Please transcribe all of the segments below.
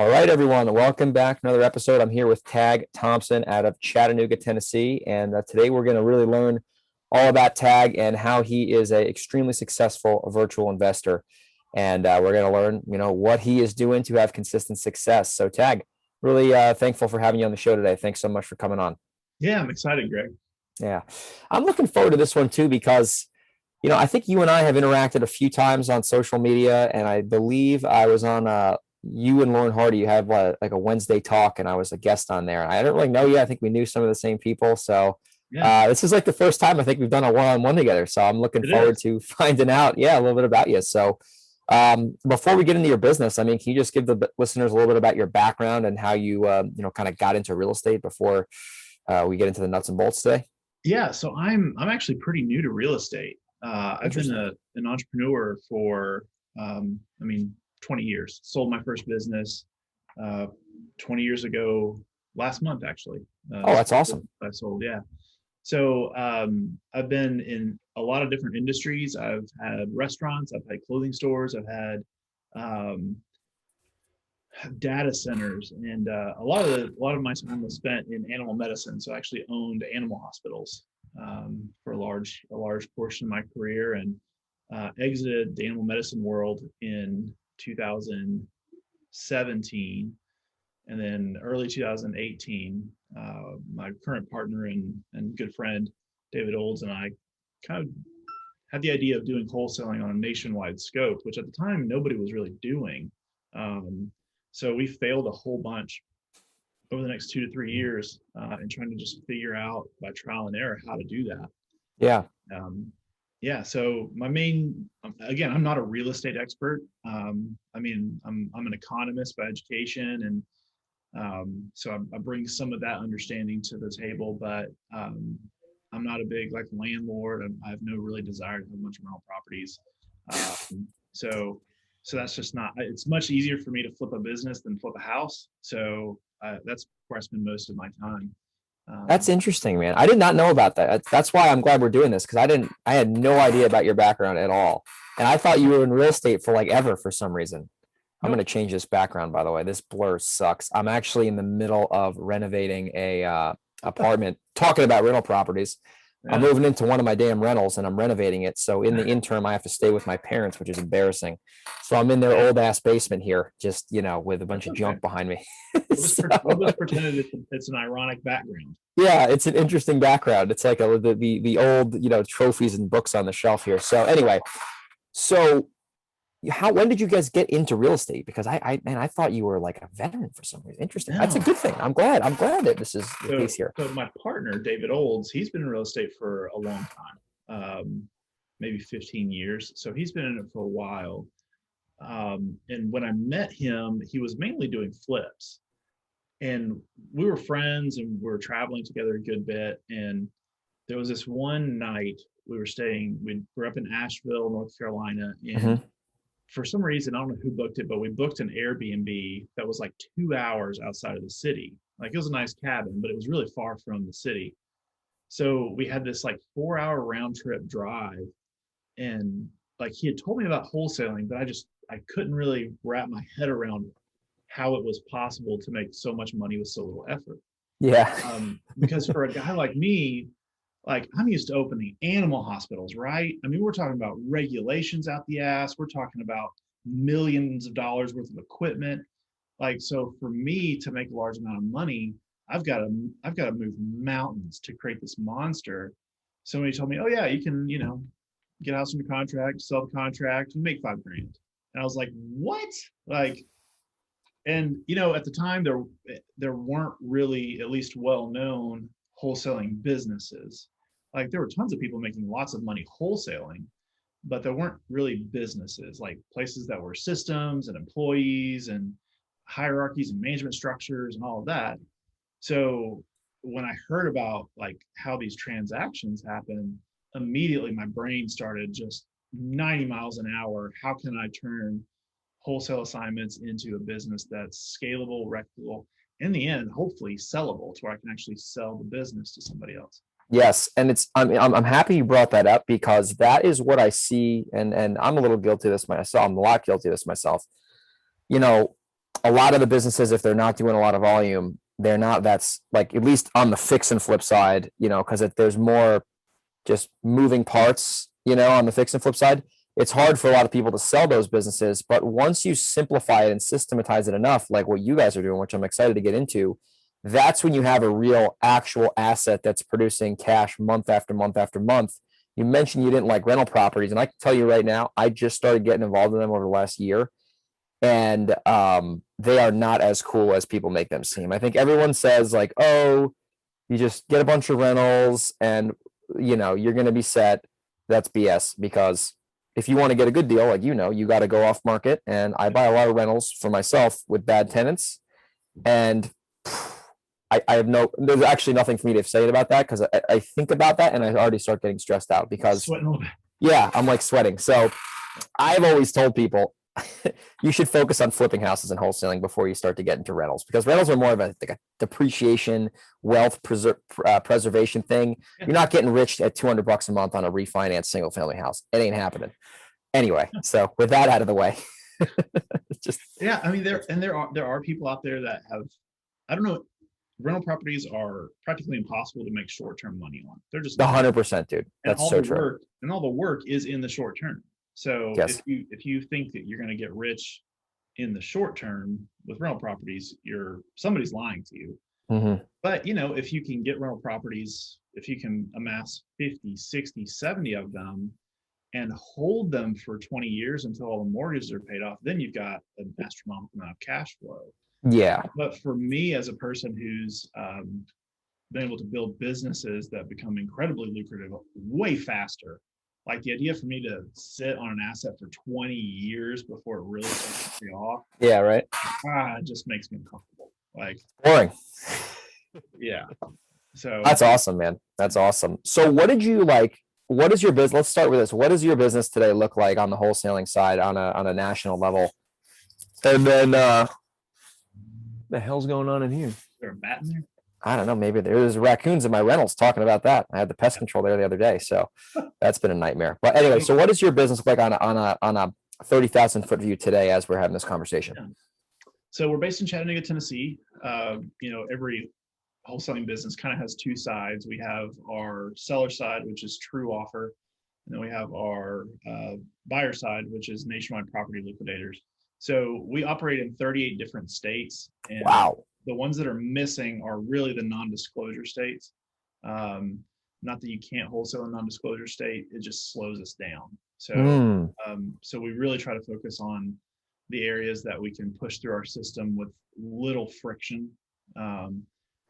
All right, everyone. Welcome back. Another episode. I'm here with Tag Thompson out of Chattanooga, Tennessee. And today we're going to really learn all about Tag and how he is an extremely successful virtual investor. And we're going to learn, what he is doing to have consistent success. So Tag, really thankful for having you on the show today. Thanks so much for coming on. Yeah, I'm excited, Greg. Yeah, I'm looking forward to this one too, because I think you and I have interacted a few times on social media, and I believe I was on you and Lauren Hardy. You have like a Wednesday talk, and I was a guest on there. I don't really know you. I think we knew some of the same people. So this is like the first time I think we've done a one-on-one together. So I'm looking forward to finding out, a little bit about you. So before we get into your business, can you just give the listeners a little bit about your background and how you, kind of got into real estate before we get into the nuts and bolts today? Yeah, so I'm actually pretty new to real estate. I've been an entrepreneur for 20 years. Sold my first business 20 years ago, last month actually. That's awesome. I sold, yeah. So I've been in a lot of different industries. I've had restaurants, I've had clothing stores, I've had data centers, and a lot of my time was spent in animal medicine. So I actually owned animal hospitals for a large portion of my career, and exited the animal medicine world in 2017, and then early 2018, my current partner and good friend David Olds and I kind of had the idea of doing wholesaling on a nationwide scope, which at the time nobody was really doing. So we failed a whole bunch over the next 2 to 3 years and trying to just figure out by trial and error how to do that. So my again, I'm not a real estate expert. I'm an economist by education, and so I bring some of that understanding to the table, but I'm not a big landlord. I have no really desire to have a bunch of rental properties. So that's just not, it's much easier for me to flip a business than flip a house. So that's where I spend most of my time. That's interesting, man. I did not know about that. That's why I'm glad we're doing this, because I had no idea about your background at all. And I thought you were in real estate for ever for some reason. I'm going to change this background, by the way. This blur sucks. I'm actually in the middle of renovating a apartment, talking about rental properties. Yeah. I'm moving into one of my damn rentals and I'm renovating it. So in the interim, I have to stay with my parents, which is embarrassing. So I'm in their old ass basement here, just, with a bunch of junk behind me. We'll just pretend it's an ironic background. Yeah, it's an interesting background. It's like the old, trophies and books on the shelf here. So anyway, when did you guys get into real estate? Because I thought you were like a veteran for some reason. Interesting. No. That's a good thing. I'm glad that this is the case here. So my partner, David Olds, he's been in real estate for a long time, maybe 15 years. So he's been in it for a while. And when I met him, he was mainly doing flips. And we were friends and we were traveling together a good bit. And there was this one night we were up in Asheville, North Carolina, and for some reason, I don't know who booked it, but we booked an Airbnb that was 2 hours outside of the city. It was a nice cabin, but it was really far from the city. So we had this 4-hour round trip drive, and he had told me about wholesaling, but I couldn't really wrap my head around how it was possible to make so much money with so little effort. Yeah. Because for a guy like me, I'm used to opening animal hospitals, right? We're talking about regulations out the ass. We're talking about millions of dollars worth of equipment. So for me to make a large amount of money, I've got to move mountains to create this monster. Somebody told me, oh yeah, you can, get a house under contract, sell the contract, and make $5,000. And I was like, what? And at the time there weren't really, at least well-known, wholesaling businesses. There were tons of people making lots of money wholesaling, but there weren't really businesses, places that were systems and employees and hierarchies and management structures and all of that. So when I heard about how these transactions happen, immediately my brain started just 90 miles an hour. How can I turn wholesale assignments into a business that's scalable, replicable, in the end, hopefully sellable, to where I can actually sell the business to somebody else? Yes, and I'm happy you brought that up, because that is what I see, and I'm a little guilty of this myself. I'm a lot guilty of this myself. a lot of the businesses, if they're not doing a lot of volume, they're not, that's like, at least on the fix and flip side, because there's more just moving parts, on the fix and flip side. It's hard for a lot of people to sell those businesses. But once you simplify it and systematize it enough, like what you guys are doing, which I'm excited to get into, that's when you have a real actual asset that's producing cash month after month after month. You mentioned you didn't like rental properties, and I can tell you right now, I just started getting involved in them over the last year, and they are not as cool as people make them seem. I think everyone says like, oh, you just get a bunch of rentals and you're going to be set. That's BS, because if you want to get a good deal, like, you got to go off market. And I buy a lot of rentals for myself with bad tenants, and I have there's actually nothing for me to say about that, because I think about that and I already start getting stressed out because yeah, I'm like sweating. So I've always told people you should focus on flipping houses and wholesaling before you start to get into rentals, because rentals are more of a depreciation, wealth preservation thing. You're not getting rich at $200 a month on a refinance single family house. It ain't happening. Anyway, so with that out of the way, just yeah, I mean, there are people out there that have, I don't know, rental properties are practically impossible to make short-term money on. They're just 100%, dude. That's so true. And all the work is in the short term. So yes. if you think that you're going to get rich in the short term with rental properties, somebody's lying to you. Mm-hmm. But if you can get rental properties, if you can amass 50, 60, 70 of them and hold them for 20 years until all the mortgages are paid off, then you've got an astronomical amount of cash flow. Yeah. But for me, as a person who's been able to build businesses that become incredibly lucrative way faster, like the idea for me to sit on an asset for 20 years before it really starts to pay off. Yeah, right. It just makes me uncomfortable. Like, boring. Yeah. So that's awesome, man. That's awesome. So what did you like? What is your business? Let's start with this. What does your business today look like on the wholesaling side on a national level? And then the hell's going on in here? Is there a bat in there? I don't know. Maybe there's raccoons in my rentals talking about that. I had the pest control there the other day, so that's been a nightmare. But anyway, so what does your business look like on a 30,000 foot view today as we're having this conversation? Yeah. So we're based in Chattanooga, Tennessee. Every wholesaling business kind of has two sides. We have our seller side, which is True Offer, and then we have our buyer side, which is Nationwide Property Liquidators. So we operate in 38 different states. And wow. The ones that are missing are really the non-disclosure states. Not that you can't wholesale a non-disclosure state, it just slows us down. So, so we really try to focus on the areas that we can push through our system with little friction. And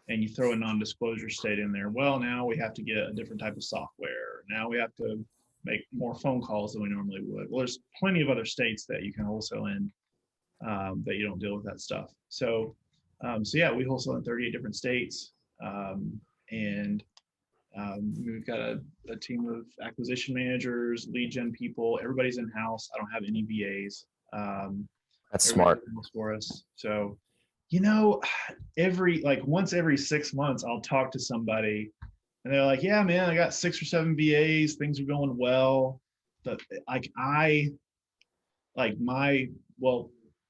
you throw a non-disclosure state in there. Well, now we have to get a different type of software. Now we have to make more phone calls than we normally would. Well, there's plenty of other states that you can wholesale in that you don't deal with that stuff. So yeah, we wholesale in 38 different states, and we've got a team of acquisition managers, lead gen people. Everybody's in house. I don't have any VAs. That's smart for us. So, once every 6 months, I'll talk to somebody, and they're like, "Yeah, man, I got 6 or 7 VAs. Things are going well." But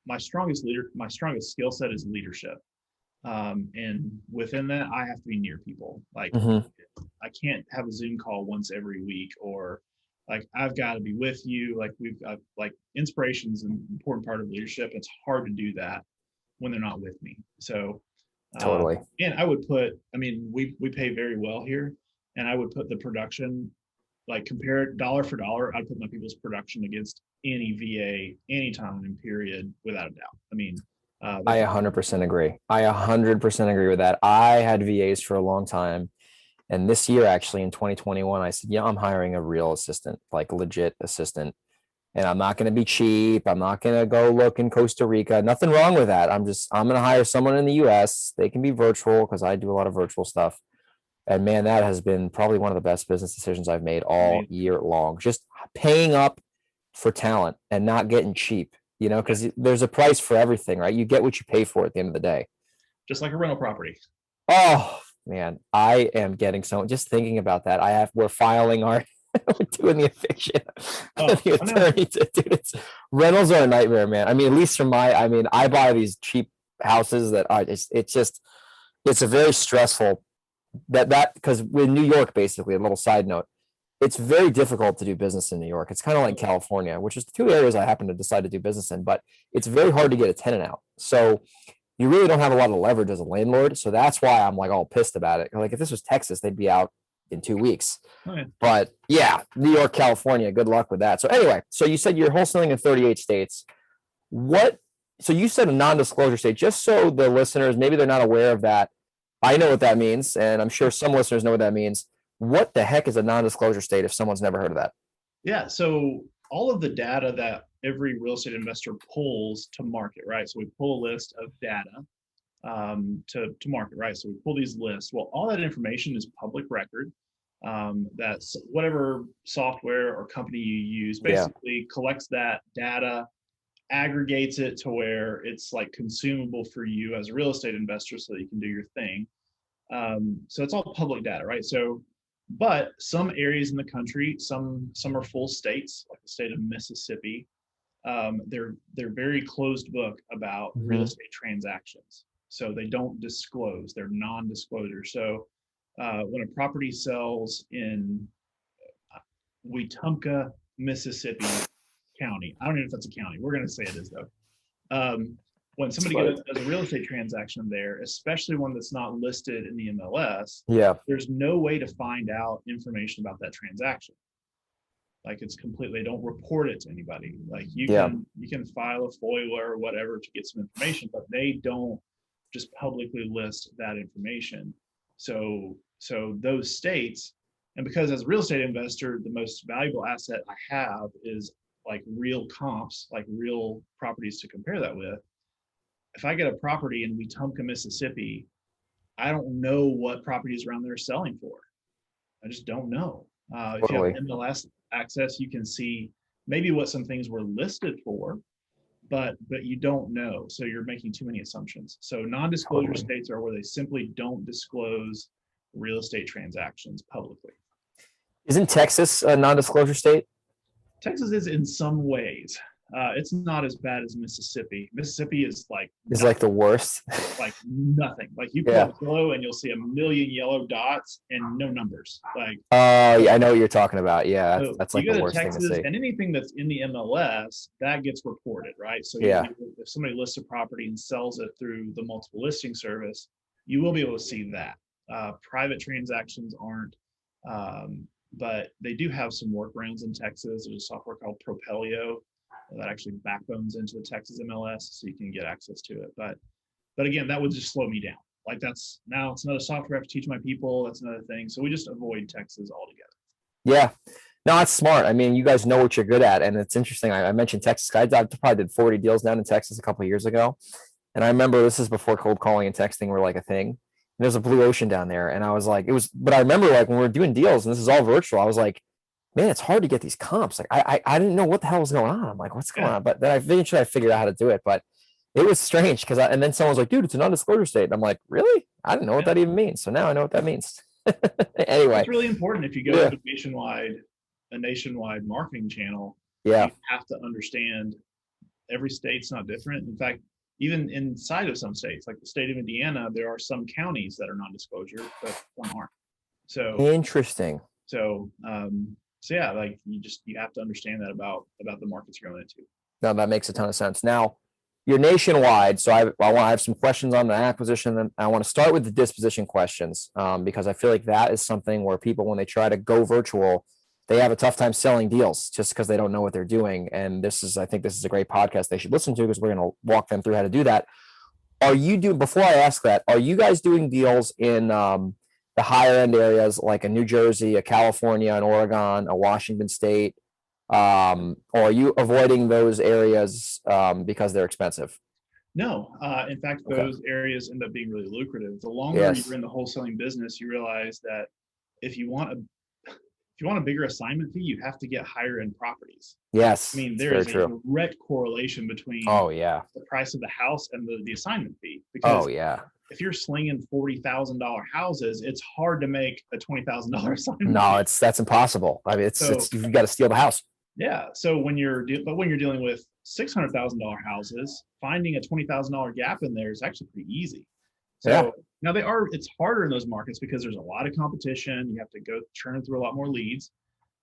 my strongest skill set is leadership. And within that, I have to be near people. Like, I can't have a Zoom call once every week, or like, I've got to be with you. Like, we've got, like, inspiration is an important part of leadership. It's hard to do that when they're not with me. So totally. And we pay very well here, and I would put the production, like, compare it dollar for dollar. I'd put my people's production against any VA anytime, period, without a doubt. I 100% agree. I 100% agree with that. I had VAs for a long time. And this year, actually, in 2021, I said, I'm hiring a real assistant, like legit assistant. And I'm not going to be cheap. I'm not going to go look in Costa Rica. Nothing wrong with that. I'm going to hire someone in the US. They can be virtual, because I do a lot of virtual stuff. And man, that has been probably one of the best business decisions I've made all year long. Just paying up for talent and not getting cheap, because there's a price for everything, right? You get what you pay for at the end of the day. Just like a rental property. Oh man, I am getting just thinking about that. We're filing our doing the eviction. Oh, The I know. attorney, dude, rentals are a nightmare, man. I mean, at least from I buy these cheap houses that are, it's a very stressful because with New York, basically, a little side note, it's very difficult to do business in New York. It's kind of like California, which is the two areas I happen to decide to do business in, but it's very hard to get a tenant out. So you really don't have a lot of leverage as a landlord. So that's why I'm like all pissed about it. Like if this was Texas, they'd be out in 2 weeks. Oh, yeah. But yeah, New York, California, good luck with that. So anyway, so you said you're wholesaling in 38 states. So you said a non-disclosure state, just so the listeners, maybe they're not aware of that. I know what that means, and I'm sure some listeners know what that means. What the heck is a non-disclosure state if someone's never heard of that? Yeah. So all of the data that every real estate investor pulls to market, right? So we pull a list of data to market, right? So we pull these lists. Well, all that information is public record. That's whatever software or company you use basically collects that data, aggregates it to where it's like consumable for you as a real estate investor so that you can do your thing. So it's all public data, right? So, but some areas in the country, some are full states, like the state of Mississippi. They're very closed book about real estate transactions. So they don't disclose, they're non-disclosure. So when a property sells in Wetumpka, Mississippi county, I don't even know if that's a county. We're going to say it is though. When somebody does a real estate transaction there, especially one that's not listed in the MLS, there's no way to find out information about that transaction. Like it's completely, don't report it to anybody. Like you can file a FOIA or whatever to get some information, but they don't just publicly list that information. So those states, and because as a real estate investor, the most valuable asset I have is like real comps, like real properties to compare that with. If I get a property in Wetumpka, Mississippi, I don't know what properties around there are selling for. I just don't know. If you have MLS access, you can see maybe what some things were listed for, but you don't know. So you're making too many assumptions. So non-disclosure states are where they simply don't disclose real estate transactions publicly. Isn't Texas a non-disclosure state? Texas is in some ways. It's not as bad as Mississippi. Mississippi is like the worst. Like nothing. Like you pull up Zillow and you'll see a million yellow dots and no numbers. Like I know what you're talking about. Yeah, so that's like the worst Texas, thing to see. and anything that's in the MLS that gets reported, right? So if somebody lists a property and sells it through the multiple listing service, you will be able to see that. Private transactions aren't. But they do have some workarounds in Texas. There's a software called Propelio that actually backbones into the Texas MLS, so you can get access to it. But again, that would just slow me down. Like it's another software I have to teach my people. That's another thing. So we just avoid Texas altogether. Yeah, no, that's smart. I mean, you guys know what you're good at, and it's interesting. I mentioned Texas. I probably did 40 deals down in Texas a couple of years ago, and I remember this is before cold calling and texting were like a thing. There's a blue ocean down there. And I was like, but I remember like when we were doing deals and this is all virtual, I was like, man, it's hard to get these comps. Like I didn't know what the hell was going on. I'm like, what's going on? But then I figured out how to do it, but it was strange and then someone was like, dude, it's a non-disclosure state. And I'm like, really? I didn't know what that even means. So now I know what that means. Anyway. It's really important if you go to a nationwide marketing channel, you have to understand every state's not different. In fact, even inside of some states, like the state of Indiana, there are some counties that are non-disclosure, but some aren't. So interesting. So yeah, like you have to understand that about the markets you're going into. No, that makes a ton of sense. Now, you're nationwide, so I have some questions on the acquisition, and I want to start with the disposition questions because I feel like that is something where people, when they try to go virtual, they have a tough time selling deals just because they don't know what they're doing. And I think this is a great podcast they should listen to because we're going to walk them through how to do that. Before I ask that, are you guys doing deals in the higher end areas like a New Jersey, a California, an Oregon, a Washington State? Or are you avoiding those areas because they're expensive? No. In fact, those areas end up being really lucrative. The longer you're in the wholesaling business, you realize that if you want a bigger assignment fee, you have to get higher end properties. Yes. I mean, there is a direct correlation between the price of the house and the assignment fee. Because if you're slinging $40,000 houses, it's hard to make a $20,000 assignment. No, that's impossible. I mean, it's you've got to steal the house. Yeah. So when you're dealing with $600,000 houses, finding a $20,000 gap in there is actually pretty easy. So now it's harder in those markets because there's a lot of competition. You have to go churn through a lot more leads.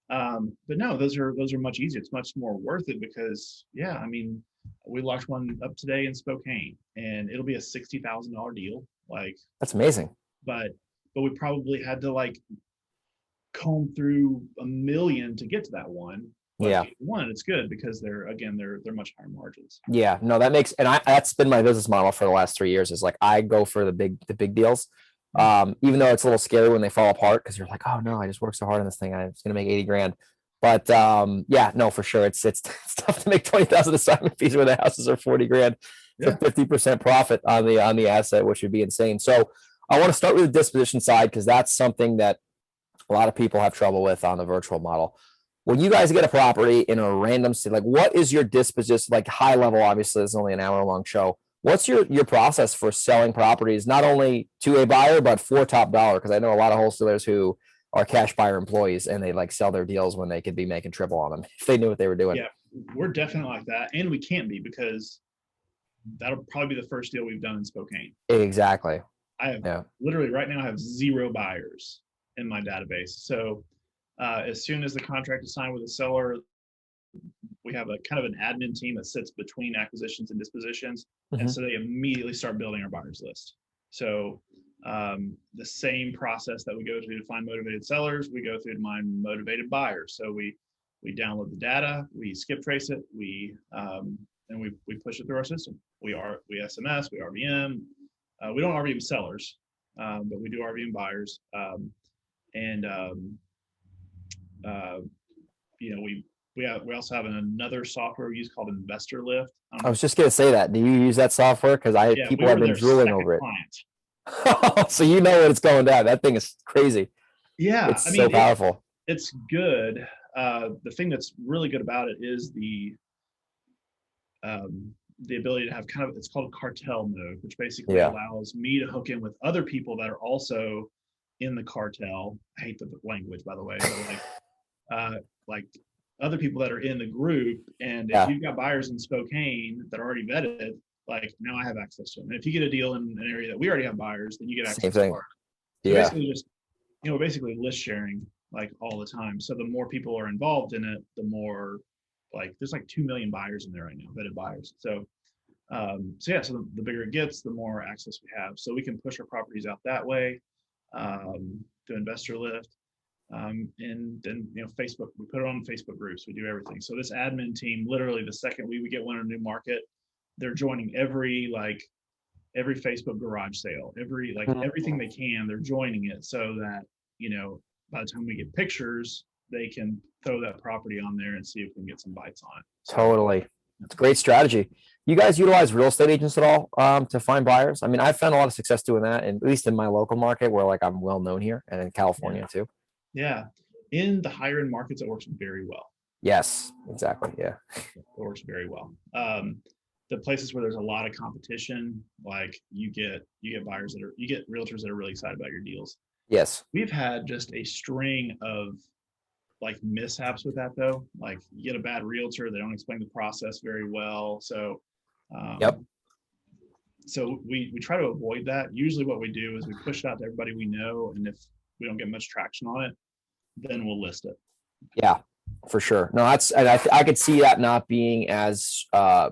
But no, those are much easier. It's much more worth it because I mean, we launched one up today in Spokane and it'll be a $60,000 deal. Like, that's amazing. But we probably had to like comb through a million to get to that one. But one, it's good because they're much higher margins. Yeah, no, that's been my business model for the last 3 years is like, I go for the big deals. Even though it's a little scary when they fall apart, because you're like, oh no, I just worked so hard on this thing. I'm just going to make 80 grand. But no, for sure. It's tough to make 20,000 assignment fees where the houses are 40 grand. It's a 50% profit on the asset, which would be insane. So I want to start with the disposition side, because that's something that a lot of people have trouble with on the virtual model. When you guys get a property in a random city, like what is your disposition, like high level, obviously it's only an hour long show. What's your process for selling properties, not only to a buyer, but for top dollar? Because I know a lot of wholesalers who are cash buyer employees and they like sell their deals when they could be making triple on them if they knew what they were doing. Yeah, we're definitely like that. And we can't be, because that'll probably be the first deal we've done in Spokane. Exactly. I have literally right now I have 0 buyers in my database. So as soon as the contract is signed with the seller, we have a kind of an admin team that sits between acquisitions and dispositions. And so they immediately start building our buyers list. So the same process that we go through to find motivated sellers, we go through to find motivated buyers. So we download the data, we skip trace it, and we push it through our system. We SMS, we RVM. We don't RVM sellers, but we do RVM buyers. We also have another software we use called Investor Lift. I was just going to say that. Do you use that software? Because people have been drooling over it. So you know when it's going down. That thing is crazy. Yeah, it's so powerful. It's good. The thing that's really good about it is the ability to have it's called cartel mode, which basically allows me to hook in with other people that are also in the cartel. I hate the language, by the way, but like other people that are in the group. And if you've got buyers in Spokane that are already vetted, like now I have access to them. And if you get a deal in an area that we already have buyers, then you get access to ours. So basically just, basically list sharing like all the time. So the more people are involved in it, the more there's like 2 million buyers in there right now, vetted buyers. So the bigger it gets, the more access we have. So we can push our properties out that way, to Investor Lift. And then, Facebook, we put it on Facebook groups, we do everything. So this admin team, literally the second we get one in a new market, they're joining every Facebook garage sale, everything they can, they're joining it so that, by the time we get pictures, they can throw that property on there and see if we can get some bites on it. Totally. It's a great strategy. You guys utilize real estate agents at all to find buyers? I mean, I've found a lot of success doing that, and at least in my local market where I'm well known here, and in California too. Yeah. In the higher end markets, it works very well. Yes, exactly. Yeah. It works very well. The places where there's a lot of competition, you get realtors that are really excited about your deals. Yes. We've had just a string of mishaps with that though. You get a bad realtor, they don't explain the process very well. So so we try to avoid that. Usually what we do is we push it out to everybody we know, and if we don't get much traction on it, then we'll list it. Yeah, for sure. No, I could see that not being as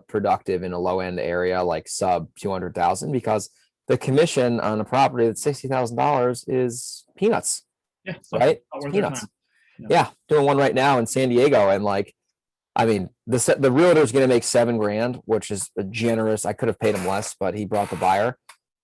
productive in a low end area like sub 200,000, because the commission on a property that's $60,000 is peanuts. Yeah, right? It's peanuts. Yeah, doing one right now in San Diego, and the realtor's going to make $7,000, which is a generous. I could have paid him less, but he brought the buyer.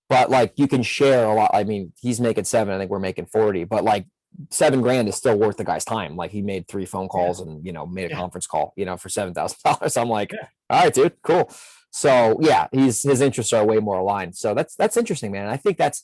But you can share a lot. I mean, he's making 7. I think we're making 40. But $7,000 is still worth the guy's time. He made 3 phone calls and made a conference call for $7,000. I'm like, all right, dude, cool. So his interests are way more aligned. So that's interesting, man. I think that's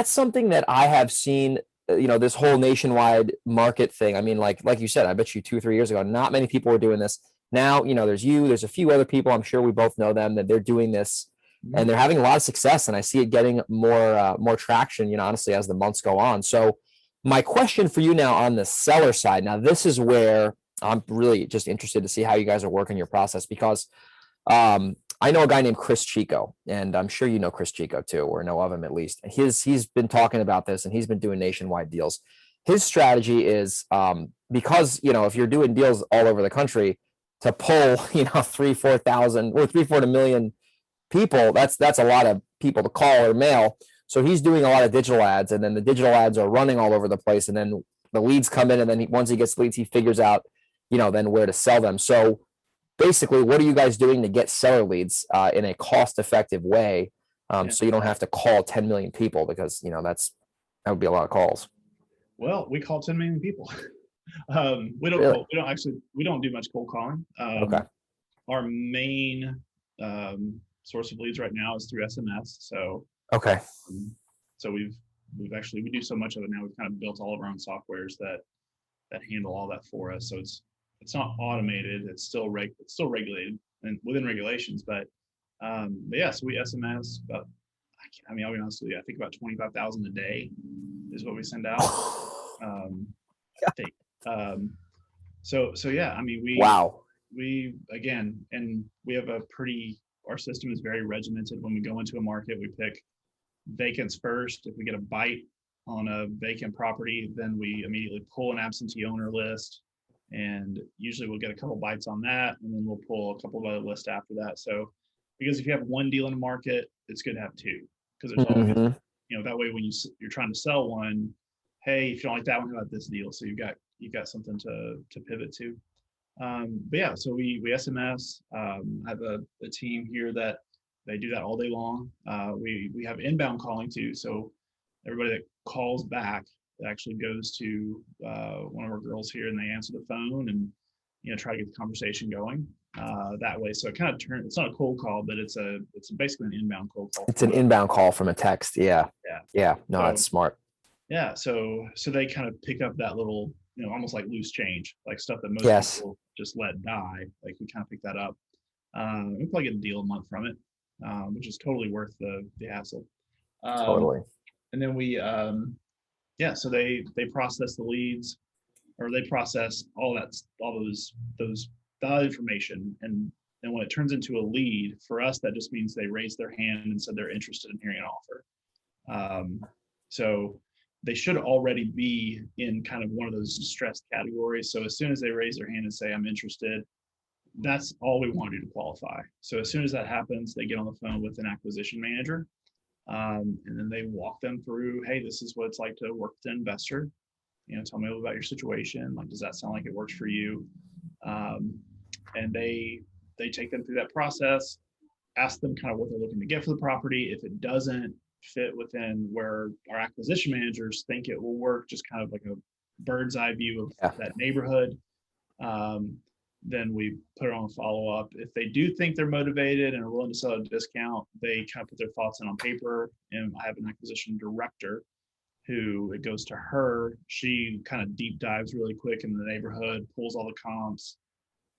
something that I have seen. This whole nationwide market thing. I mean, like you said, I bet you 2 or 3 years ago, not many people were doing this. Now, there's a few other people, I'm sure we both know them, that they're doing this and they're having a lot of success. And I see it getting more traction, honestly, as the months go on. So my question for you now on the seller side, now this is where I'm really just interested to see how you guys are working your process, because I know a guy named Chris Chico, and I'm sure you know Chris Chico too, or know of him at least. He's been talking about this, and he's been doing nationwide deals. His strategy is because if you're doing deals all over the country, to pull 3,000, 4,000 or 3-4 million people, that's a lot of people to call or mail. So he's doing a lot of digital ads, and then the digital ads are running all over the place, and then the leads come in, and then once he gets leads, he figures out then where to sell them. So basically, what are you guys doing to get seller leads in a cost-effective way, so you don't have to call 10 million people, because that would be a lot of calls. Well, we call 10 million people. We don't Really? we don't do much cold calling. Okay. Our main source of leads right now is through SMS. So Okay. so we do so much of it now. We've kind of built all of our own softwares that handle all that for us. So it's not automated. It's still regulated and within regulations. But yeah, so we SMS about. I'll be honest with you. I think about 25,000 a day is what we send out. I think. So yeah. Wow. We again, and we have our system is very regimented. When we go into a market, we pick vacants first. If we get a bite on a vacant property, then we immediately pull an absentee owner list, and usually we'll get a couple bites on that, and then we'll pull a couple of other lists after that. So because if you have one deal in the market, it's good to have two, because there's always that way when you're trying to sell one, hey, if you don't like that one, how about this deal? So you've got something to pivot to. But yeah, so we SMS. I have a team here that they do that all day long. We have inbound calling too. So everybody that calls back, it actually goes to one of our girls here, and they answer the phone and try to get the conversation going that way. So it kind of it's not a cold call, but it's basically an inbound cold call. It's an inbound call from a text. Yeah. No, that's smart. Yeah. So they kind of pick up that little, almost like loose change, like stuff that most people just let die. Like we kind of pick that up. We probably get a deal a month from it, which is totally worth the hassle. Totally. And then we, so they process the leads, or they process all that information, and when it turns into a lead for us, that just means they raised their hand and said they're interested in hearing an offer. So they should already be in kind of one of those distressed categories. So as soon as they raise their hand and say, I'm interested, that's all we want to do to qualify. So as soon as that happens, they get on the phone with an acquisition manager, and then they walk them through, hey, this is what it's like to work with an investor. Tell me a little about your situation. Like, does that sound like it works for you? And they take them through that process, ask them kind of what they're looking to get for the property. If it doesn't fit within where our acquisition managers think it will work, just kind of like a bird's eye view of that neighborhood, then we put it on a follow-up. If they do think they're motivated and are willing to sell at a discount, they kind of put their thoughts in on paper. And I have an acquisition director who, it goes to her. She kind of deep dives really quick in the neighborhood, pulls all the comps,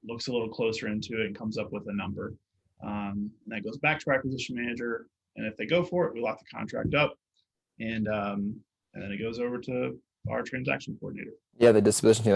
looks a little closer into it, and comes up with a number. And that goes back to our acquisition manager. And if they go for it, we lock the contract up. And then it goes over to our transaction coordinator. Yeah, the disposition team.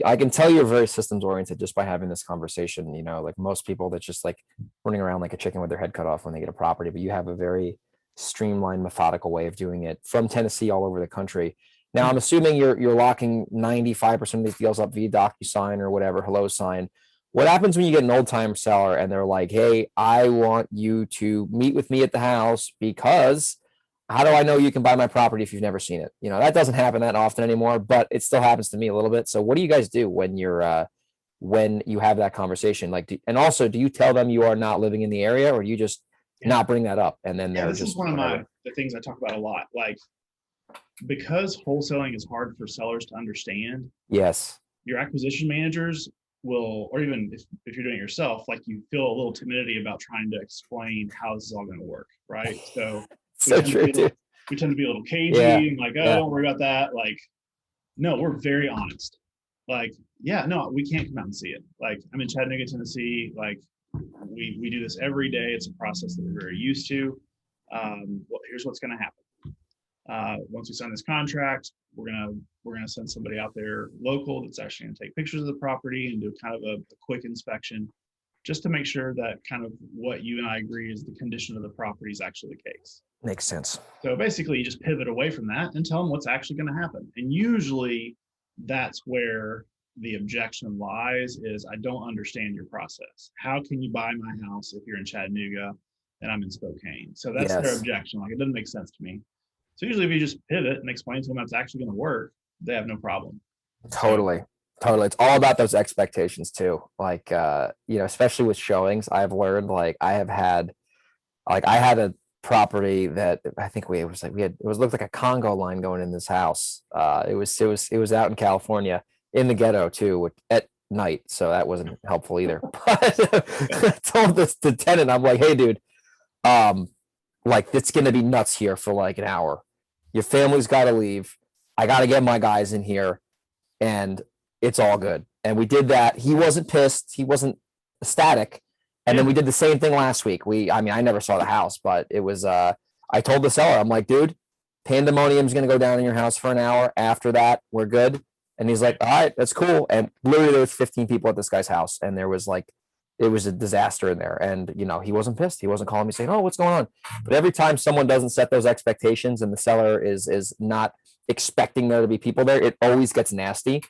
I can tell you're very systems oriented just by having this conversation. Like most people that's just like running around like a chicken with their head cut off when they get a property, but you have a very streamlined, methodical way of doing it from Tennessee all over the country. Now, I'm assuming you're locking 95% of these deals up via DocuSign or whatever, HelloSign. What happens when you get an old time seller and they're like, hey, I want you to meet with me at the house because how do I know you can buy my property if you've never seen it? That doesn't happen that often anymore, but it still happens to me a little bit. So what do you guys do when you have that conversation? And also, do you tell them you are not living in the area, or do you just not bring that up? And then this is one of the things I talk about a lot. Like, because wholesaling is hard for sellers to understand. Yes. Your acquisition managers will, or even if you're doing it yourself, like you feel a little timidity about trying to explain how this is all going to work, right? So we tend to be a little cagey and like, don't worry about that. Like, no, we're very honest. Like, no, we can't come out and see it. Like, I'm in Chattanooga, Tennessee. Like, we do this every day. It's a process that we're very used to. Well, here's what's going to happen. Once we sign this contract, we're gonna send somebody out there local that's actually going to take pictures of the property and do kind of a quick inspection, just to make sure that kind of what you and I agree is the condition of the property is actually the case. Makes sense. So basically, you just pivot away from that and tell them what's actually going to happen. And usually, that's where the objection lies: is I don't understand your process. How can you buy my house if you're in Chattanooga and I'm in Spokane? So that's their objection. Like, it doesn't make sense to me. So usually if you just pivot and explain to them that's actually going to work, they have no problem. Totally. It's all about those expectations too. Like, especially with showings, I've learned, like, I had a property that I think it looked like a Congo line going in this house. It was out in California in the ghetto too, at night. So that wasn't helpful either. But I told the tenant, I'm like, hey dude, like, it's going to be nuts here for like an hour. Your family's got to leave. I got to get my guys in here, and it's all good. And we did that. He wasn't pissed. He wasn't ecstatic. And then we did the same thing last week. I never saw the house, but it was, I told the seller, I'm like, dude, pandemonium's going to go down in your house for an hour. After that, we're good. And he's like, all right, that's cool. And literally there was 15 people at this guy's house, and there was like, it was a disaster in there. And, he wasn't pissed. He wasn't calling me saying, oh, what's going on? But every time someone doesn't set those expectations and the seller is not expecting there to be people there, it always gets nasty.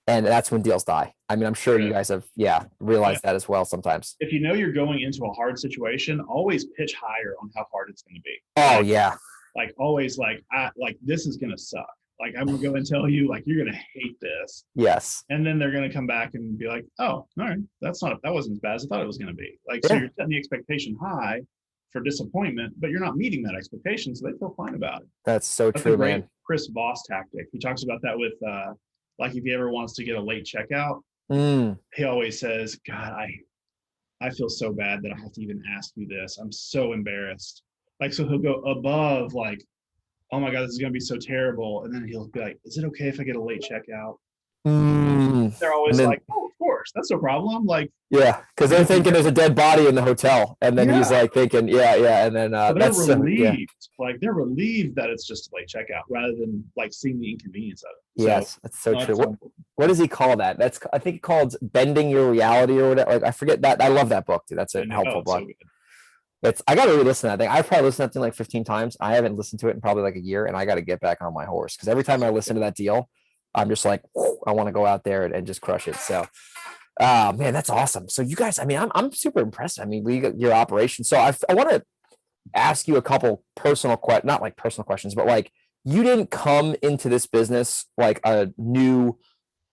And that's when deals die. I'm sure you guys have, realized that as well sometimes. If you know you're going into a hard situation, always pitch higher on how hard it's going to be. Oh, yeah. Like, always, this is going to suck. Like, I'm going to go and tell you, like, you're going to hate this. Yes. And then they're going to come back and be like, oh, all right, that wasn't as bad as I thought it was going to be. Like, so you're setting the expectation high for disappointment, but you're not meeting that expectation, so they feel fine about it. That's so true, man. Chris Voss tactic. He talks about that with, like, if he ever wants to get a late checkout, he always says, God, I feel so bad that I have to even ask you this. I'm so embarrassed. Like, so he'll go above, like, oh my God, this is going to be so terrible. And then he'll be like, is it okay if I get a late checkout? They're always like, oh, of course, that's no problem. Like, yeah, because they're thinking there's a dead body in the hotel. And then he's like thinking, yeah. And then they're relieved. Like, they're relieved that it's just a late checkout rather than like seeing the inconvenience of it. Yes, that's so true. What does he call that? I think he called Bending Your Reality or whatever. Like, I forget that. I love that book, dude. That's a helpful book. I got to re-listen to that thing. I've probably listened to that thing like 15 times. I haven't listened to it in probably like a year, and I got to get back on my horse, because every time I listen to that deal, I'm just like, I want to go out there and just crush it. So, man, that's awesome. So you guys, I'm super impressed. We got your operation. So I want to ask you a couple not like personal questions, but like, you didn't come into this business like a new,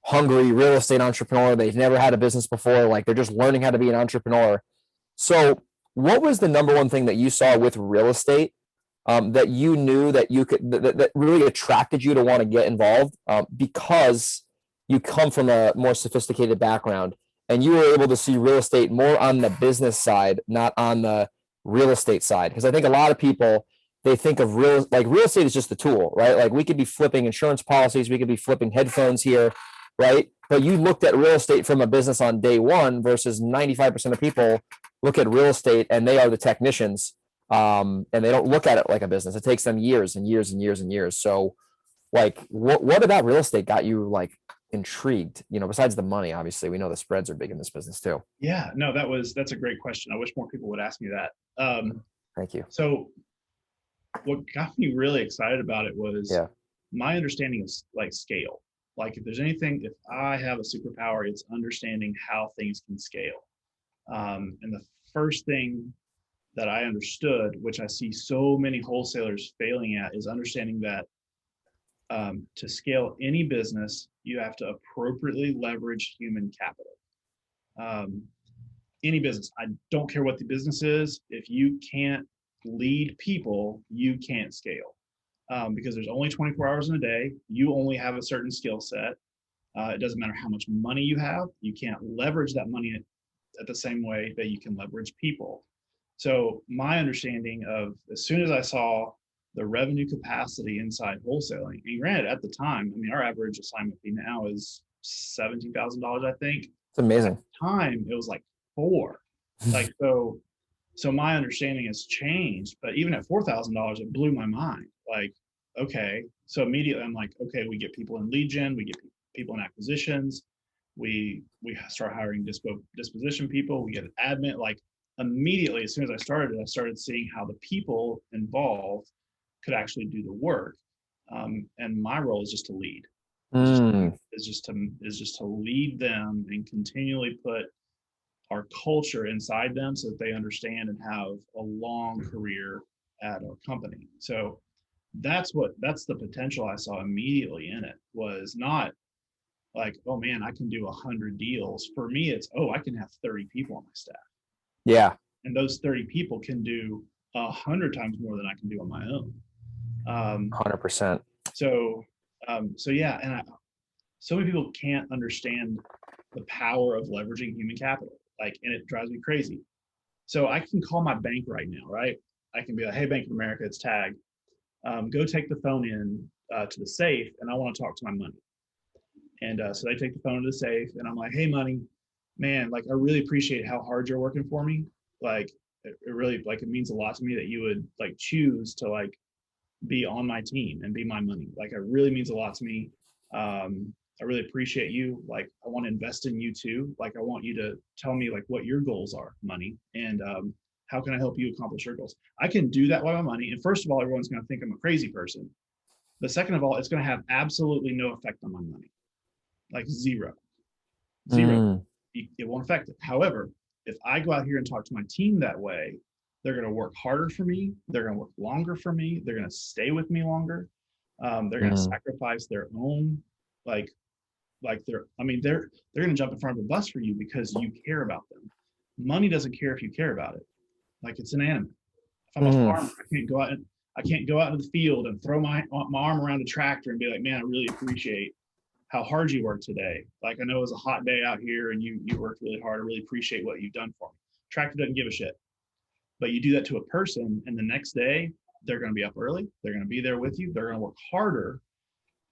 hungry real estate entrepreneur. They've never had a business before. Like, they're just learning how to be an entrepreneur. So what was the number one thing that you saw with real estate that you knew that you could, that really attracted you to want to get involved, because you come from a more sophisticated background and you were able to see real estate more on the business side, not on the real estate side? Because I think a lot of people, they think of real estate is just the tool, right? Like, we could be flipping insurance policies, we could be flipping headphones here, right? But you looked at real estate from a business on day one, versus 95% of people look at real estate and they are the technicians, and they don't look at it like a business. It takes them years and years and years and years. So, like, what about real estate got you like intrigued? Besides the money, obviously, we know the spreads are big in this business too. Yeah, no, that's a great question. I wish more people would ask me that. Thank you. So what got me really excited about it was my understanding of like scale. Like, if I have a superpower, it's understanding how things can scale. And the first thing that I understood, which I see so many wholesalers failing at, is understanding that to scale any business, you have to appropriately leverage human capital. Any business, I don't care what the business is, if you can't lead people, you can't scale. Because there's only 24 hours in a day. You only have a certain skill set. It doesn't matter how much money you have. You can't leverage that money at the same way that you can leverage people. So my understanding of, as soon as I saw the revenue capacity inside wholesaling, and granted, at the time, our average assignment fee now is $17,000, I think. It's amazing. At the time, it was like 4. Like, so my understanding has changed, but even at $4,000, it blew my mind. Like, okay, so immediately I'm like, okay, we get people in lead gen, we get people in acquisitions, we start hiring disposition people, we get an admin. Like immediately, as soon as I started seeing how the people involved could actually do the work. And my role is just to lead. Just Mm, is just to lead them and continually put our culture inside them so that they understand and have a long career at our company. So that's the potential I saw immediately in it. Was not like, oh man, I can do 100 deals. For me, it's, oh, I can have 30 people on my staff, yeah. and those 30 people can do 100 times more than I can do on my own. 100%. So so yeah, and so many people can't understand the power of leveraging human capital, like, and it drives me crazy. So I can call my bank right now, right? I can be like, hey, Bank of America, it's Tag. Go take the phone in to the safe, and I want to talk to my money. And so they take the phone to the safe, and I'm like, hey, money, man, like, I really appreciate how hard you're working for me. Like, it really, like, it means a lot to me that you would like choose to like be on my team and be my money. Like, it really means a lot to me. I really appreciate you. Like, I want to invest in you too. Like, I want you to tell me like what your goals are, money, and how can I help you accomplish your goals? I can do that with my money. And first of all, everyone's going to think I'm a crazy person. But second of all, it's going to have absolutely no effect on my money, like zero. Mm, It won't affect it. However, if I go out here and talk to my team that way, they're going to work harder for me. They're going to work longer for me. They're going to stay with me longer. They're going to mm, sacrifice their own, like, they're going to jump in front of a bus for you because you care about them. Money doesn't care if you care about it. Like, it's inanimate. If I'm a mm. farmer, I can't go out into the field and throw my arm around a tractor and be like, man, I really appreciate how hard you worked today. Like, I know it was a hot day out here and you worked really hard. I really appreciate what you've done for me. Tractor doesn't give a shit. But you do that to a person, and the next day they're going to be up early. They're going to be there with you. They're going to work harder,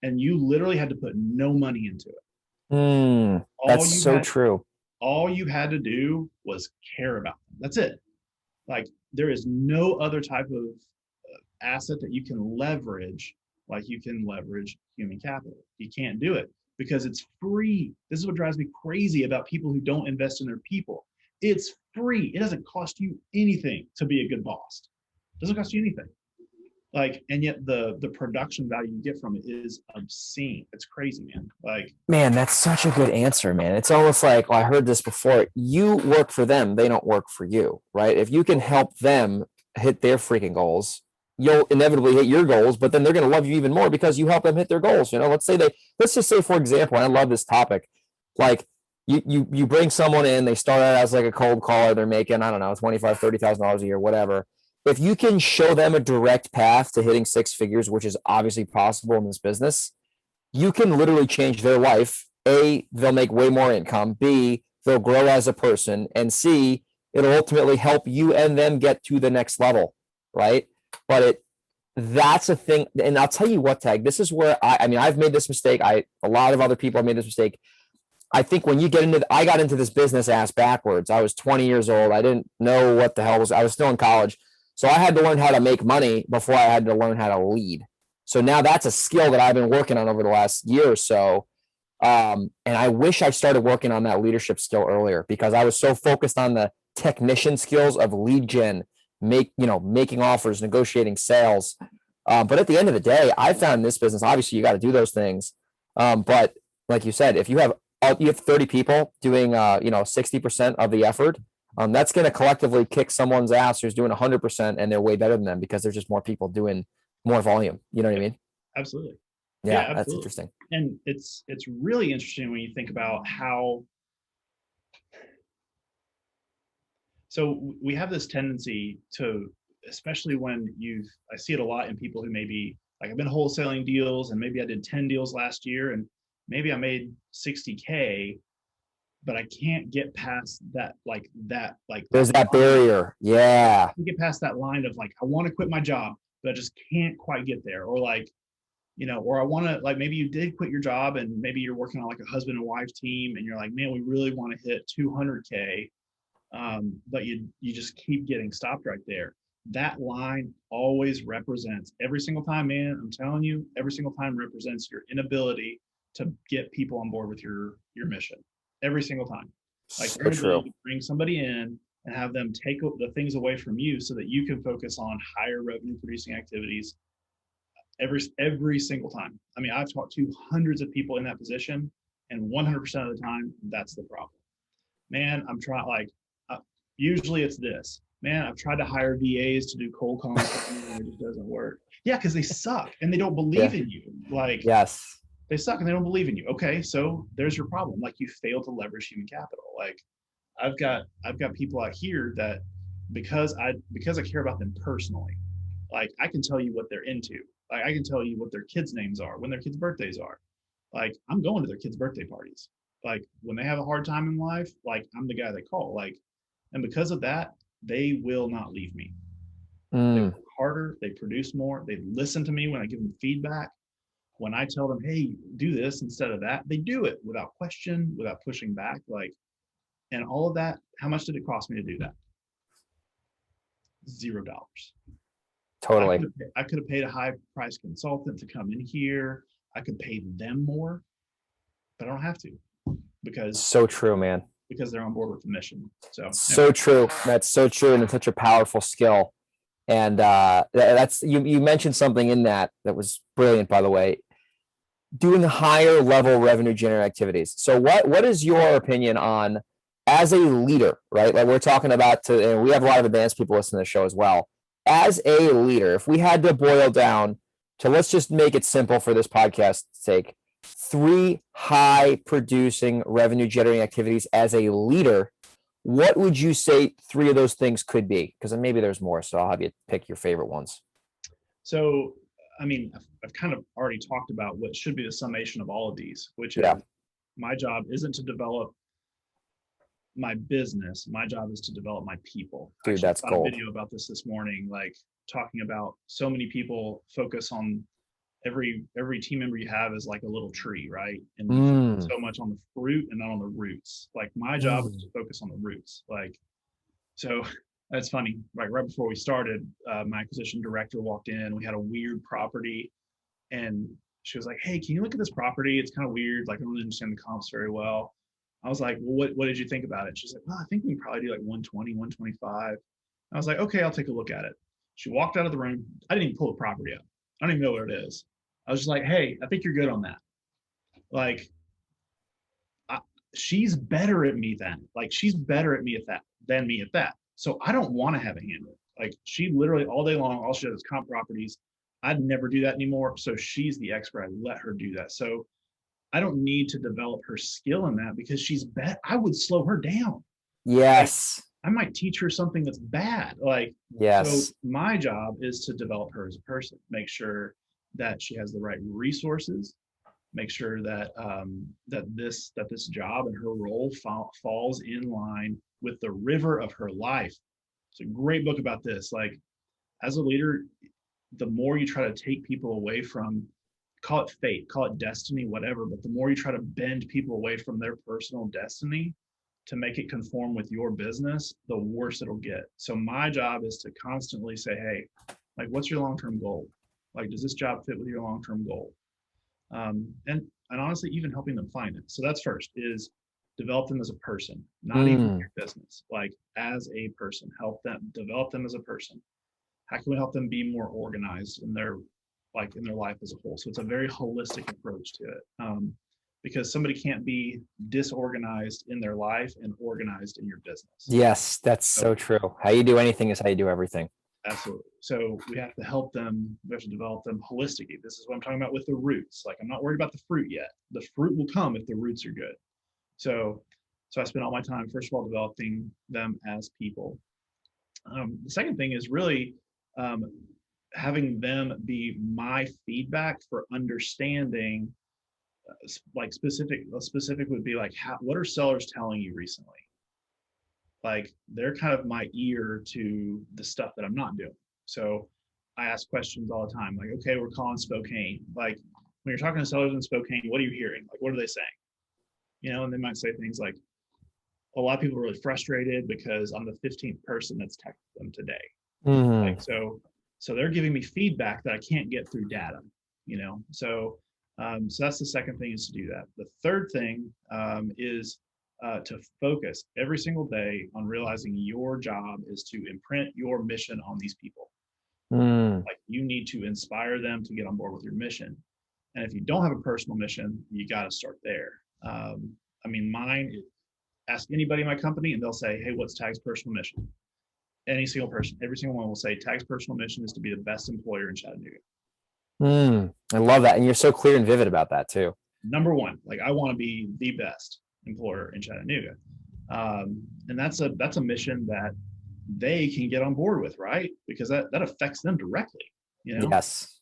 and you literally had to put no money into it. All That's you so had, true. all you had to do was care about them. That's it. Like, there is no other type of asset that you can leverage like you can leverage human capital. You can't do it because it's free. This is what drives me crazy about people who don't invest in their people. It's free. It doesn't cost you anything to be a good boss. It doesn't cost you anything. Like, and yet the production value you get from it is obscene. It's crazy, man. Like, Man, that's such a good answer, man. It's almost like, well, I heard this before. You work for them, they don't work for you, right? If you can help them hit their freaking goals, you'll inevitably hit your goals, but then they're going to love you even more because you help them hit their goals. Let's just say, for example, and I love this topic, like you bring someone in, they start out as like a cold caller, they're making, I don't know, $25,000-$30,000 a year, whatever. If you can show them a direct path to hitting six figures, which is obviously possible in this business, you can literally change their life. A, they'll make way more income. B, they'll grow as a person. And C, it'll ultimately help you and them get to the next level, right? But that's a thing. And I'll tell you what, Tag, this is where I mean, I've made this mistake. A lot of other people have made this mistake. I think when you get into, I got into this business ass backwards. I was 20 years old. I didn't know what the hell I was still in college. So I had to learn how to make money before I had to learn how to lead. So now that's a skill that I've been working on over the last year or so. And I wish I started working on that leadership skill earlier because I was so focused on the technician skills of lead gen, making offers, negotiating sales. But at the end of the day, I found in this business, obviously you got to do those things. But like you said, if you have 30 people doing 60% of the effort, that's going to collectively kick someone's ass who's doing 100% and they're way better than them because there's just more people doing more volume. You know what I mean? absolutely. Yeah, Yeah, that's absolutely. interesting. And it's really interesting when you think about how, so we have this tendency to, especially when I see it a lot in people who maybe, like, I've been wholesaling deals and maybe I did 10 deals last year and maybe I made 60K, but I can't get past There's that that line. barrier. Yeah. Get past that line of like, I want to quit my job, but I just can't quite get there. Or like, or I want to, like, maybe you did quit your job and maybe you're working on like a husband and wife team and you're like, man, we really want to hit 200K, But you just keep getting stopped right there. That line always represents every single time, man. I'm telling you, every single time represents your inability to get people on board with your mission. Every single time, like So your true. inability to bring somebody in and have them take the things away from you so that you can focus on higher revenue producing activities every single time. I mean, I've talked to hundreds of people in that position, and 100% of the time, that's the problem. Man, I'm trying like usually it's this. Man, I've tried to hire VAs to do cold calling and it just doesn't work. Yeah, because they suck and they don't believe Yeah. in you. Like Yes. they suck and they don't believe in you. Okay, so there's your problem. Like you fail to leverage human capital. Like I've got people out here that because I care about them personally, like I can tell you what they're into. Like I can tell you what their kids' names are, when their kids' birthdays are. Like I'm going to their kids' birthday parties. Like when they have a hard time in life, like I'm the guy they call. Like, and because of that, they will not leave me. They Mm. work harder, they produce more, they listen to me when I give them feedback. When I tell them, hey, do this instead of that, they do it without question, without pushing back. Like, and all of that, how much did it cost me to do that? $0. Totally. I could have paid a high price consultant to come in here. I could pay them more, but I don't have to because So true, man. they're on board with the mission. So So true. That's so true, and it's such a powerful skill. And that's you mentioned something in that was brilliant, by the way. Doing higher level revenue generating activities. So what is your opinion on, as a leader, right? Like we're talking about, and we have a lot of advanced people listening to the show as well. As a leader, if we had to boil down to, let's just make it simple for this podcast's sake, 3 high producing revenue generating activities as a leader, what would you say 3 of those things could be? Because maybe there's more, so I'll have you pick your favorite ones. So, I mean, I've kind of already talked about what should be the summation of all of these, which is Yeah. my job isn't to develop my business. My job is to develop my people. Dude, Actually, that's I saw a gold. video about this morning, like talking about so many people focus on every team member you have is like a little tree, right? And you focus so much on the fruit and not on the roots. Like my job is to focus on the roots. Like, so that's funny. Like right before we started, my acquisition director walked in. We had a weird property, and she was like, "Hey, can you look at this property? It's kind of weird. Like I don't really understand the comps very well." I was like, "Well, what did you think about it?" She's like, "Well, I think we can probably do like 120, 125." I was like, "Okay, I'll take a look at it." She walked out of the room. I didn't even pull the property up. I don't even know what it is. I was just like, "Hey, I think you're good on that." Like, she's better at me then. Like, she's better at me at that than me at that. So I don't want to have a hand in it. Like, she literally all day long, all she does is comp properties. I'd never do that anymore. So she's the expert. I let her do that. So I don't need to develop her skill in that because she's bad. I would slow her down. Yes. Like, I might teach her something that's bad. Like, Yes. so my job is to develop her as a person, make sure that she has the right resources, make sure that this job and her role falls in line with the river of her life. It's a great book about this. Like, as a leader, the more you try to take people away from, call it fate, call it destiny, whatever, but the more you try to bend people away from their personal destiny to make it conform with your business, the worse it'll get. So my job is to constantly say, hey, like, what's your long-term goal? Like, does this job fit with your long-term goal? And honestly, even helping them find it. So that's first, is develop them as a person, not even your business, like as a person, help them develop them as a person. How can we help them be more organized in their life as a whole? So it's a very holistic approach to it. Because somebody can't be disorganized in their life and organized in your business. Yes, that's so true. How you do anything is how you do everything. Absolutely. So we have to help them. We have to develop them holistically. This is what I'm talking about with the roots. Like, I'm not worried about the fruit yet. The fruit will come if the roots are good. So I spend all my time, first of all, developing them as people. The second thing is really having them be my feedback for understanding. Like specific would be like, what are sellers telling you recently? Like, they're kind of my ear to the stuff that I'm not doing. So I ask questions all the time. Like, okay, we're calling Spokane. Like, when you're talking to sellers in Spokane, what are you hearing? Like, what are they saying? And they might say things like, a lot of people are really frustrated because I'm the 15th person that's texted them today. Like, so they're giving me feedback that I can't get through data, so that's the second thing, is to do that. The third thing is to focus every single day on realizing your job is to imprint your mission on these people. Like, you need to inspire them to get on board with your mission. And if you don't have a personal mission, you got to start there. Mine, ask anybody in my company and they'll say, hey, what's Tag's personal mission? Any single person, every single one will say Tag's personal mission is to be the best employer in Chattanooga. I love that. And you're so clear and vivid about that too. Number one, like, I want to be the best employer in Chattanooga. And that's a mission that they can get on board with, right? Because that affects them directly, Yes.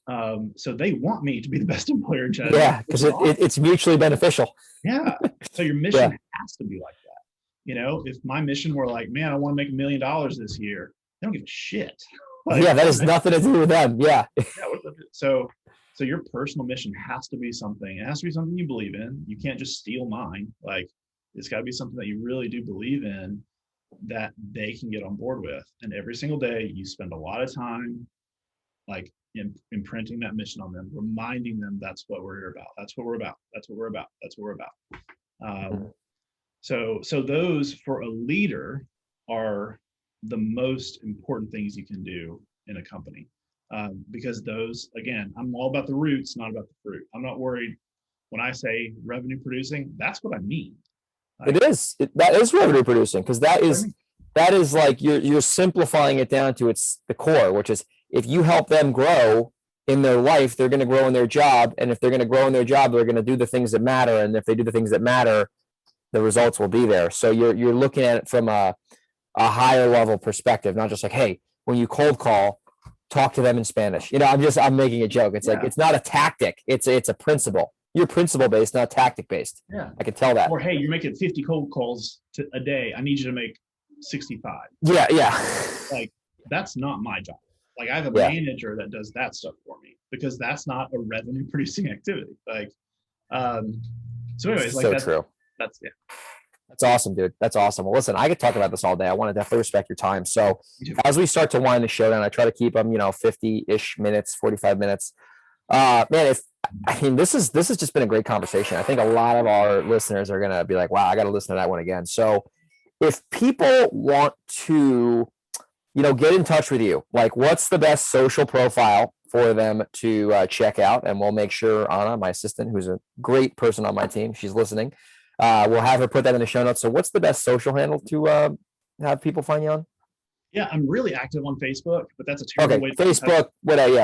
So they want me to be the best employer in Chattanooga. Yeah, because it's mutually beneficial. Yeah. So your mission has to be like that. If my mission were like, man, I want to make $1 million this year, they don't give a shit. Like, that has nothing to do with them. Yeah. So your personal mission has to be something. It has to be something you believe in. You can't just steal mine. Like, it's got to be something that you really do believe in, that they can get on board with. And every single day you spend a lot of time, like, imprinting that mission on them, reminding them that's what we're here about. That's what we're about. That's what we're about. That's what we're about. So those, for a leader, are the most important things you can do in a company. Because those, again, I'm all about the roots, not about the fruit. I'm not worried when I say revenue producing. That's what I mean. That is revenue producing, because that is like you're simplifying it down to the core, which is, if you help them grow in their life, they're going to grow in their job. And if they're going to grow in their job, they're going to do the things that matter. And if they do the things that matter, the results will be there. So you're looking at it from a higher level perspective, not just like, hey, when you cold call, talk to them in Spanish. I'm making a joke. It's like, it's not a tactic. It's a principle. You're principle based, not tactic based. Yeah. I can tell that. Or, hey, you're making 50 cold calls a day. I need you to make 65. Yeah. Like, that's not my job. Like, I have a manager that does that stuff for me, because that's not a revenue producing activity. Like, so anyways, like, that's true. That's awesome, dude. That's awesome. Well, listen, I could talk about this all day. I want to definitely respect your time. So as we start to wind the show down, I try to keep them, 50-ish minutes, 45 minutes. Man, this has just been a great conversation. I think a lot of our listeners are going to be like, wow, I got to listen to that one again. So if people want to, get in touch with you, like, what's the best social profile for them to check out? And we'll make sure Anna, my assistant, who's a great person on my team, she's listening. We'll have her put that in the show notes. So what's the best social handle to have people find you on? Yeah, I'm really active on Facebook, but that's a terrible way to Facebook,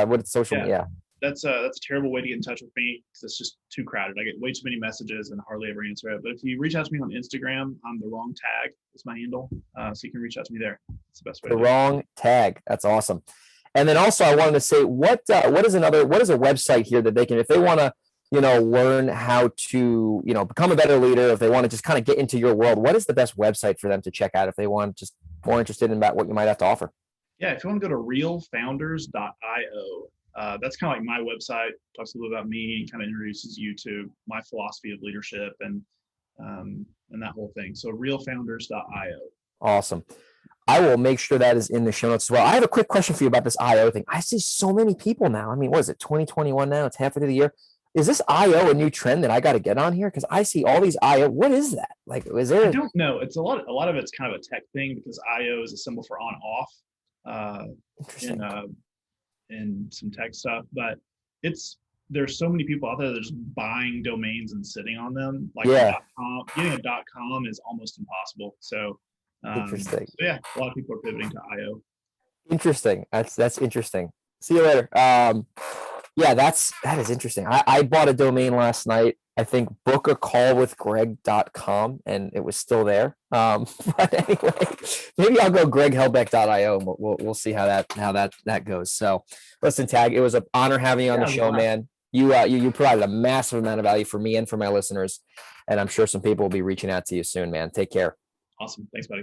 what's social? Yeah. That's a terrible way to get in touch with me, because it's just too crowded. I get way too many messages and hardly ever answer it. But if you reach out to me on Instagram, I'm the wrong tag is my handle. So you can reach out to me there. It's the best way. The wrong tag. That's awesome. And then also I wanted to say, what is a website here that they can, if they want to, learn how to, become a better leader, if they want to just kind of get into your world, what is the best website for them to check out if they want just more interested in about what you might have to offer? Yeah, if you want to go to realfounders.io, that's kind of like my website, talks a little about me, kind of introduces you to my philosophy of leadership and that whole thing. So realfounders.io. Awesome. I will make sure that is in the show notes as well. I have a quick question for you about this IO thing. I see so many people now. I mean, what is it, 2021 now? It's halfway through the year. Is this IO a new trend that I got to get on here? Because I see all these IO. What is that? Like, is there? I don't know. It's a lot of it's kind of a tech thing, because IO is a symbol for on off in some tech stuff. But there's so many people out there that are just buying domains and sitting on them. Like .com, getting a .com is almost impossible. So interesting. So yeah, a lot of people are pivoting to IO. Interesting. That's interesting. See you later. Yeah, that is interesting. I bought a domain last night. I think bookacallwithgreg.com, and it was still there. But anyway, maybe I'll go greghelbeck.io, and we'll see how that goes. So listen, Tag, it was an honor having you on the show, man. You provided a massive amount of value for me and for my listeners, and I'm sure some people will be reaching out to you soon, man. Take care. Awesome. Thanks, buddy.